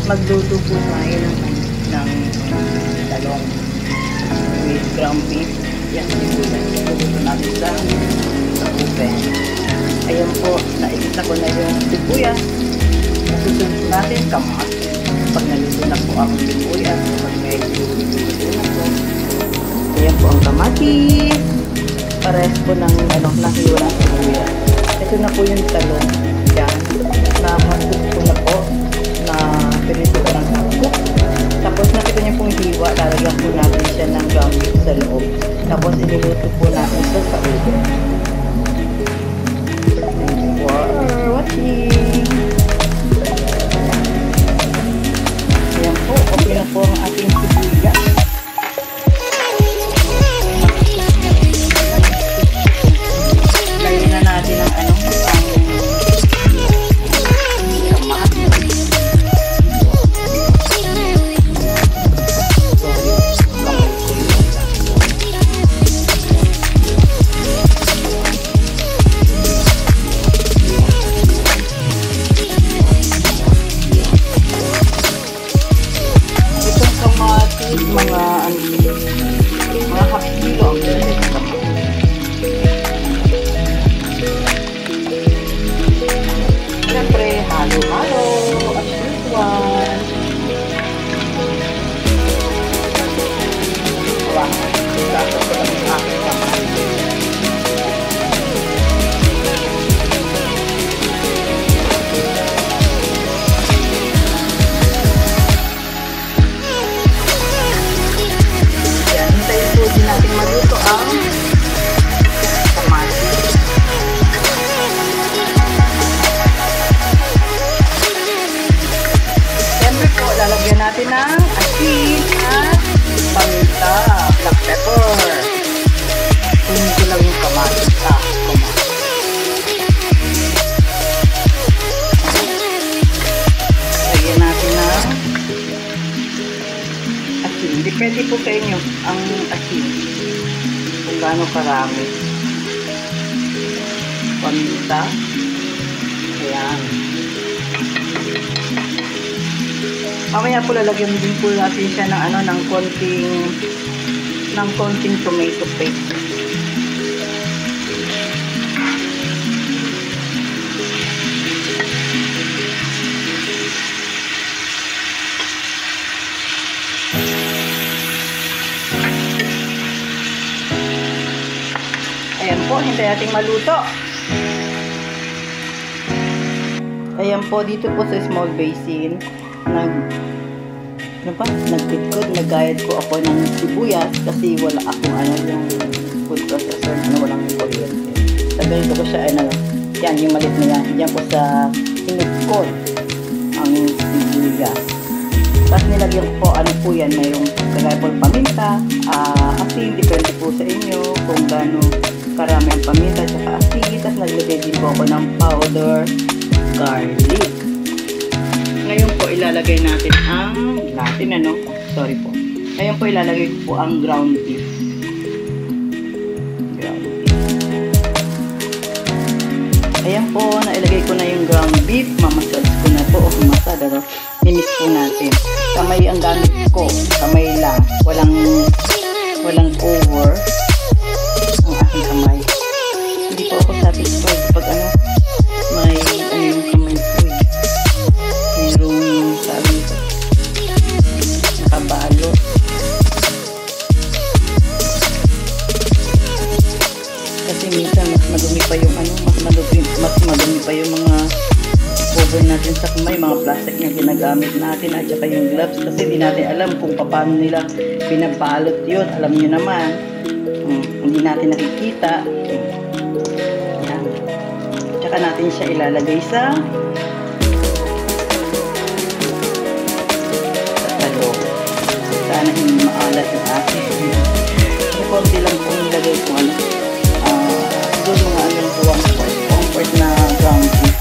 Magluto po tayo ng talong with ground beef. Yan, luto natin sa oven. Ayan po, naisita ko na yung sibuyas. Nasusunod natin kamas. Pag naluto na po ang sibuyas, pag medyo luto na po. Ayan po ang kamatis. Parehas po ng nahiwa ng sibuyas. Ito na po yung talong. Yan, na-cook po na po. Na pinito ko ng hapok. Tapos nakita niyo pong hiwa, lalagyan po natin siya ng ground beef sa loob. Tapos iluluto po natin ito sa oven. Thank you for watching. Ayan po, okay na po ang ating sibuyas. Lagyan na natin ang mga half kilo ang pinagay sa kamay. Siyempre, halo-halo as usual. Wow, gato ko lang yung aking kamay. Natin maluto ang kamatis. Siyempre po, lalagyan natin ng asin at paminta, black pepper. Kunin ko lang yung kamatis. Lagyan natin ng asin. Depende po sa inyo ang asin. Kung gaano karami. Paminta. Ayan. Mamaya po lalagyan din po natin siya ng konting tomato paste. Ayan po, hintay nating maluto. Ayan po, dito po sa small basin, nagtikod, nagayad ko ako ng sibuyas kasi wala akong yung food processor, walang kuryente. Sa ganito ko siya, yan, yung malit na yan. Yan po sa sinukod ang sibuyas. Tapos nilagyan ko po yan, mayroong kagaya po paminta, asin, depende po sa inyo kung gaano karami ang paminta at saka asin. Tapos naglagay din po ako ng powder garlic. Ngayon po ilalagay natin Ngayon po ilalagay po ang ground beef. Ayan po, nailagay ko na yung ground beef. Mamasage ko na po o mamasada. Minis po natin. Kamay ang gamit ko. Kamay lang. Walang over ang aking kamay. Hindi po ako satisfied pag may yung kamay ko eh. Mayroong sabi ko nakabalo. Kasi minsan mas madumi pa yung mga cover natin sa kamay, mga plastic na ginagamit natin at saka yung gloves kasi hindi natin alam kung paano nila pinabalot yun. Alam nyo naman, hindi natin nakikita. Yan. Tsaka natin siya ilalagay sa talo. Sana hindi maalat yung akin. Konti lang po nilagay ko doon mga comfort na ground beef.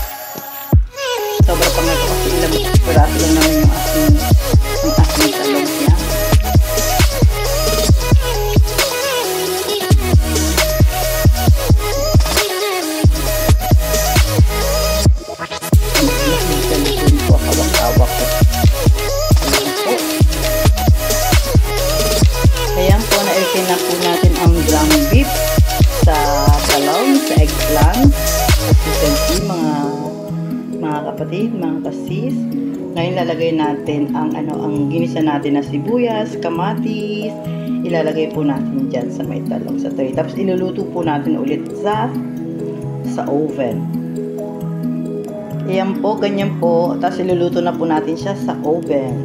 Sobra pa nga ito kasi ilang piraso lang naman yung aking talong niya. Hawak-hawak ko. mga kapatid, mga kasis. Ngayon lalagay natin ang ginisa natin na sibuyas, kamatis. Ilalagay po natin dyan sa may talong sa tray. Tapos iluluto po natin ulit sa oven. Ayan po, ganyan po. Tapos iluluto na po natin siya sa oven.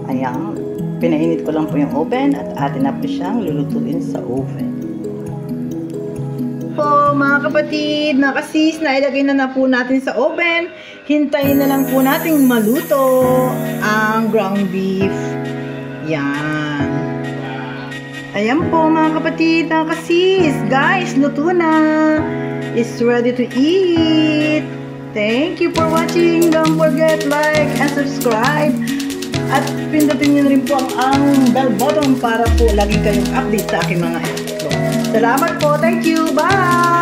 Ayan. Pinainit ko lang po yung oven at atin na po siyang lulutuin sa oven. Po mga kapatid, mga kasis, nailagay na po natin sa oven. Hintayin na lang po nating maluto ang ground beef. Yan. Ayan po mga kapatid, mga kasis. Guys, luto na. It's ready to eat. Thank you for watching. Don't forget like and subscribe. At pindutin nyo rin po ang bell button para po lagi kayong update sa aking mga episode. Salamat po. Thank you. Bye!